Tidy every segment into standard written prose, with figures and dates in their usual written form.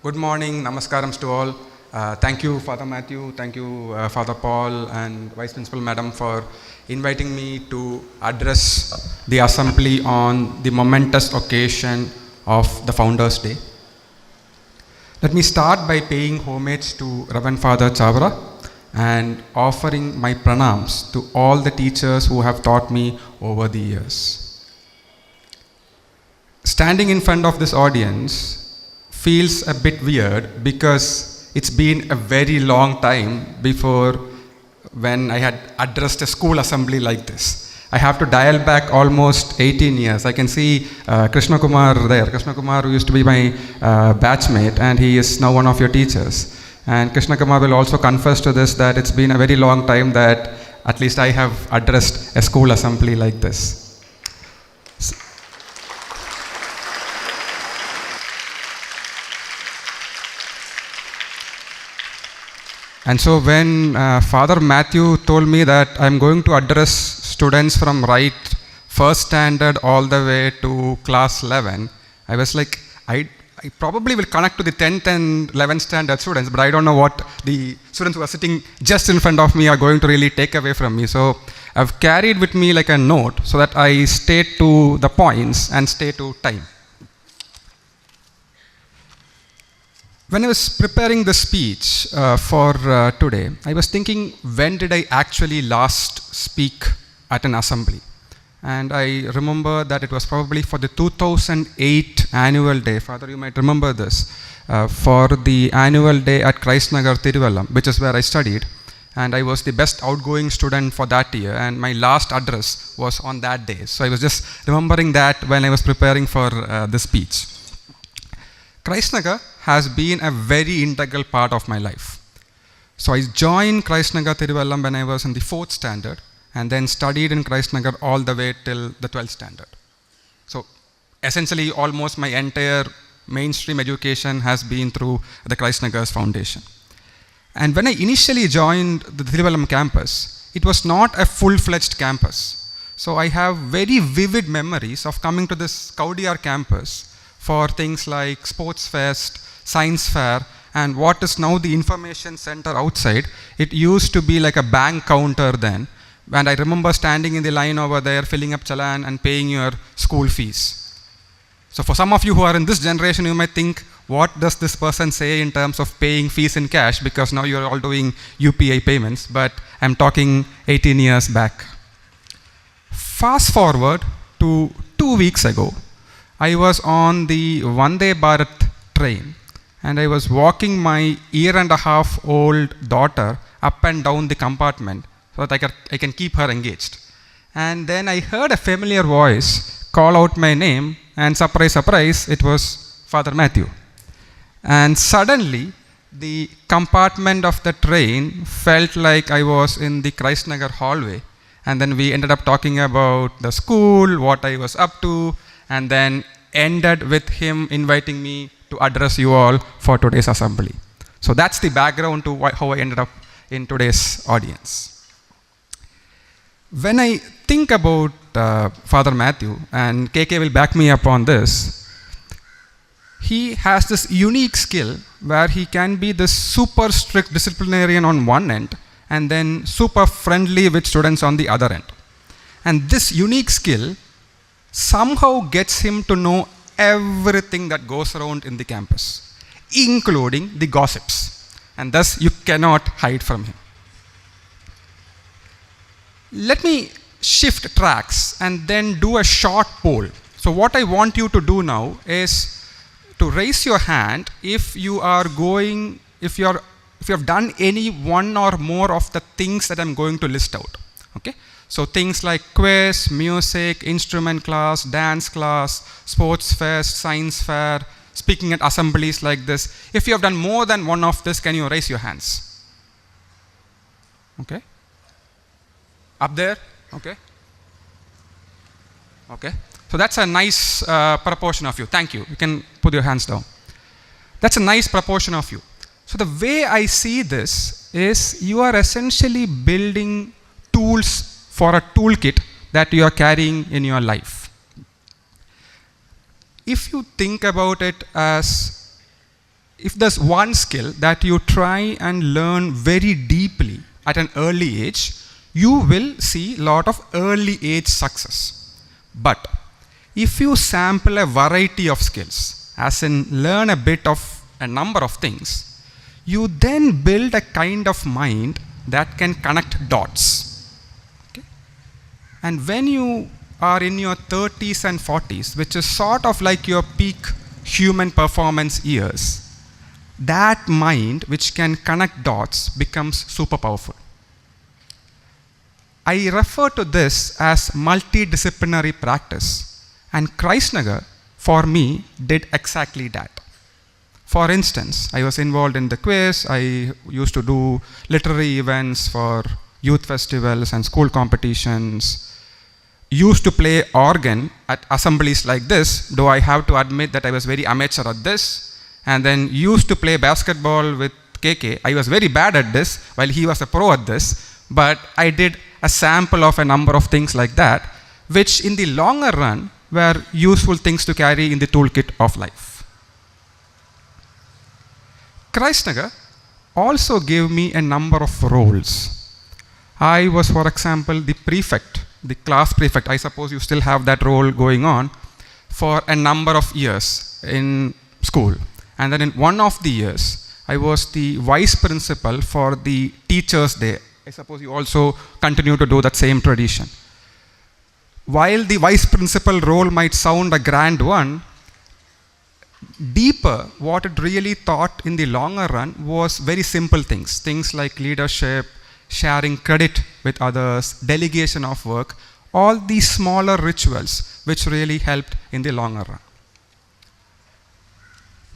Good morning, namaskarams to all. Thank you, Father Matthew, thank you, Father Paul, and Vice Principal Madam for inviting me to address the assembly on the momentous occasion of the Founders' Day. Let me start by paying homage to Reverend Father Chavra and offering my pranams to all the teachers who have taught me over the years. Standing in front of this audience feels a bit weird because it's been a very long time before when I had addressed a school assembly like this. I have to dial back almost 18 years. I can see Krishna Kumar there. Krishna Kumar, who used to be my batchmate, and he is now one of your teachers. And Krishna Kumar will also confess to this that it's been a very long time that at least I have addressed a school assembly like this. And so when Father Matthew told me that I'm going to address students from right first standard all the way to class 11, I was like, I probably will connect to the 10th and 11th standard students, but I don't know what the students who are sitting just in front of me are going to really take away from me. So I've carried with me like a note so that I stay to the points and stay to time. When I was preparing the speech for today, I was thinking, when did I actually last speak at an assembly? And I remember that it was probably for the 2008 annual day. Father, you might remember this. For the annual day at Christ Nagar, Thiruvallam, which is where I studied. And I was the best outgoing student for that year. And my last address was on that day. So I was just remembering that when I was preparing for the speech. Christ Nagar has been a very integral part of my life. So I joined Christ Nagar Thiruvallam when I was in the 4th standard and then studied in Christ Nagar all the way till the 12th standard. So essentially almost my entire mainstream education has been through the Christ Nagar's foundation. And when I initially joined the Thiruvallam campus, it was not a full-fledged campus. So I have very vivid memories of coming to this Kaudiyar campus for things like sports fest, science fair, and what is now the information center outside. It used to be like a bank counter then. And I remember standing in the line over there, filling up challan and paying your school fees. So for some of you who are in this generation, you might think, what does this person say in terms of paying fees in cash? Because now you're all doing UPI payments, but I'm talking 18 years back. Fast forward to 2 weeks ago, I was on the Vande Bharat train and I was walking my 1.5-year-old daughter up and down the compartment so that I can keep her engaged. And then I heard a familiar voice call out my name, and surprise, surprise, it was Father Matthew. And suddenly the compartment of the train felt like I was in the Christ Nagar hallway. And then we ended up talking about the school, what I was up to, and then ended with him inviting me to address you all for today's assembly. So that's the background to how I ended up in today's audience. When I think about Father Matthew, and KK will back me up on this, he has this unique skill where he can be this super strict disciplinarian on one end and then super friendly with students on the other end. And this unique skill somehow gets him to know everything that goes around in the campus, including the gossips. And thus, you cannot hide from him. Let me shift tracks and then do a short poll. So what I want you to do now is to raise your hand if you are going, if you have done any one or more of the things that I'm going to list out. Okay? So things like quiz, music, instrument class, dance class, sports fest, science fair, speaking at assemblies like this. If you have done more than one of this, can you raise your hands? Okay. Up there? Okay. Okay. So that's a nice proportion of you. Thank you. You can put your hands down. That's a nice proportion of you. So the way I see this is you are essentially building tools for a toolkit that you are carrying in your life. If you think about it as if there's one skill that you try and learn very deeply at an early age, you will see a lot of early age success. But if you sample a variety of skills, as in learn a bit of a number of things, you then build a kind of mind that can connect dots. Okay? And when you are in your 30s and 40s, which is sort of like your peak human performance years, that mind which can connect dots becomes super powerful. I refer to this as multidisciplinary practice, and Christ Nagar, for me, did exactly that. For instance, I was involved in the quiz, I used to do literary events for youth festivals and school competitions, used to play organ at assemblies like this, though I have to admit that I was very amateur at this, and then used to play basketball with KK. I was very bad at this, while he was a pro at this, but I did a sample of a number of things like that, which in the longer run were useful things to carry in the toolkit of life. Christ Nagar also gave me a number of roles. I was, for example, the prefect, the class prefect. I suppose you still have that role going on for a number of years in school. And then in one of the years, I was the vice principal for the Teachers' Day. I suppose you also continue to do that same tradition. While the vice principal role might sound a grand one, deeper, what it really taught in the longer run was very simple things. Things like leadership, sharing credit with others, delegation of work, all these smaller rituals which really helped in the longer run.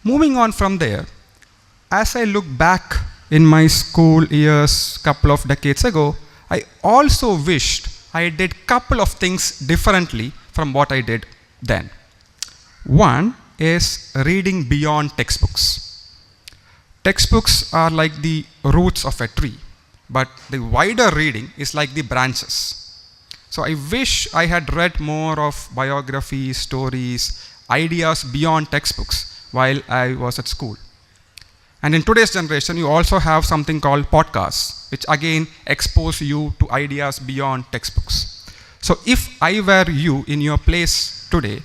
Moving on from there, as I look back in my school years couple of decades ago, I also wished I did couple of things differently from what I did then. One is reading beyond textbooks. Textbooks are like the roots of a tree, but the wider reading is like the branches. So I wish I had read more of biographies, stories, ideas beyond textbooks while I was at school. And in today's generation, you also have something called podcasts, which again expose you to ideas beyond textbooks. So if I were you in your place today,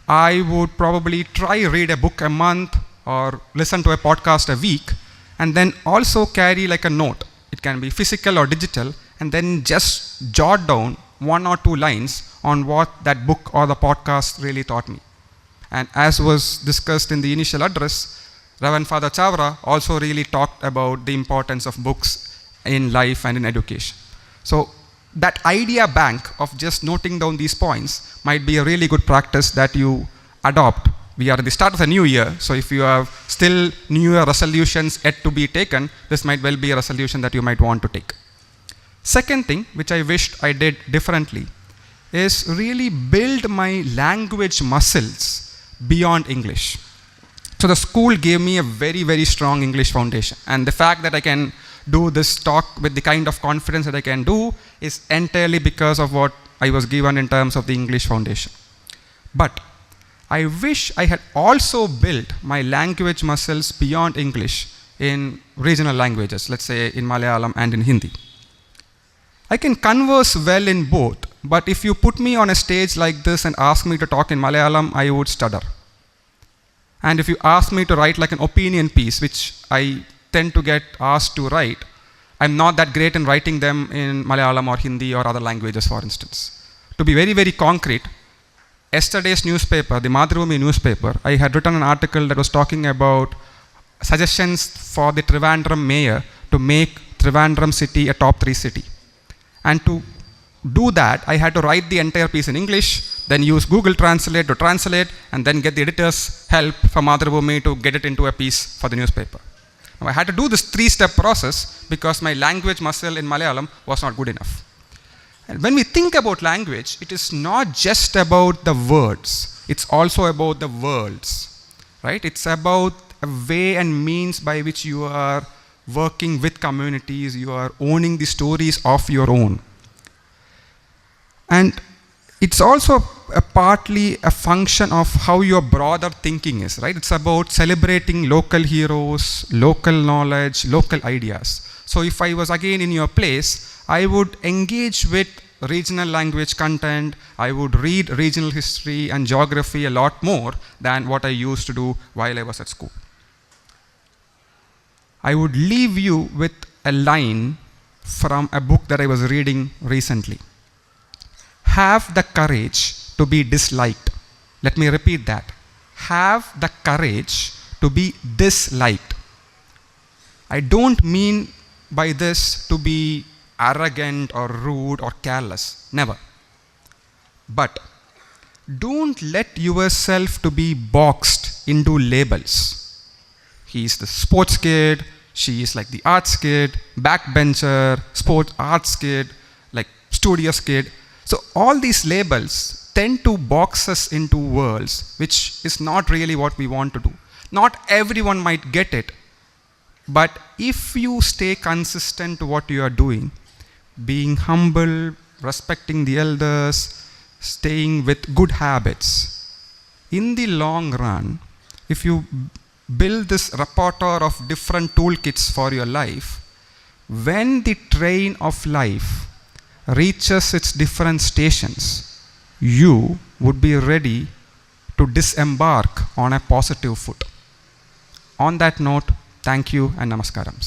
I would probably try read a book a month or listen to a podcast a week, and then also carry like a note. It can be physical or digital, and then just jot down 1 or 2 lines on what that book or the podcast really taught me. And as was discussed in the initial address, Reverend Father Chavra also really talked about the importance of books in life and in education. So that idea bank of just noting down these points might be a really good practice that you adopt. We are at the start of a new year, so if you have still New Year resolutions yet to be taken, this might well be a resolution that you might want to take. Second thing, which I wished I did differently, is really build my language muscles beyond English. So the school gave me a very, very strong English foundation. And the fact that I can do this talk with the kind of confidence that I can do is entirely because of what I was given in terms of the English foundation. But I wish I had also built my language muscles beyond English in regional languages, let's say in Malayalam and in Hindi. I can converse well in both, but if you put me on a stage like this and ask me to talk in Malayalam, I would stutter. And if you ask me to write like an opinion piece, which I tend to get asked to write, I'm not that great in writing them in Malayalam or Hindi or other languages, for instance. To be very, very concrete, yesterday's newspaper, the Madhurabhumi newspaper, I had written an article that was talking about suggestions for the Trivandrum mayor to make Trivandrum city a top 3 city. And to do that, I had to write the entire piece in English, then use Google Translate to translate, and then get the editor's help from Madhurabhumi to get it into a piece for the newspaper. Now, I had to do this 3-step process because my language muscle in Malayalam was not good enough. And when we think about language, it is not just about the words, it's also about the worlds, right? It's about a way and means by which you are working with communities, you are owning the stories of your own. And it's also partly a function of how your broader thinking is, right? It's about celebrating local heroes, local knowledge, local ideas. So if I was again in your place, I would engage with regional language content, I would read regional history and geography a lot more than what I used to do while I was at school. I would leave you with a line from a book that I was reading recently. Have the courage to be disliked. Let me repeat that. Have the courage to be disliked. I don't mean by this to be arrogant or rude or careless. Never. But don't let yourself to be boxed into labels. He is the sports kid, she is like the arts kid, backbencher, sports arts kid, like studious kid. So all these labels tend to box us into worlds, which is not really what we want to do. Not everyone might get it, but if you stay consistent to what you are doing, being humble, respecting the elders, staying with good habits, in the long run, if you build this repertoire of different toolkits for your life, when the train of life reaches its different stations, you would be ready to disembark on a positive foot. On that note, thank you and namaskaram.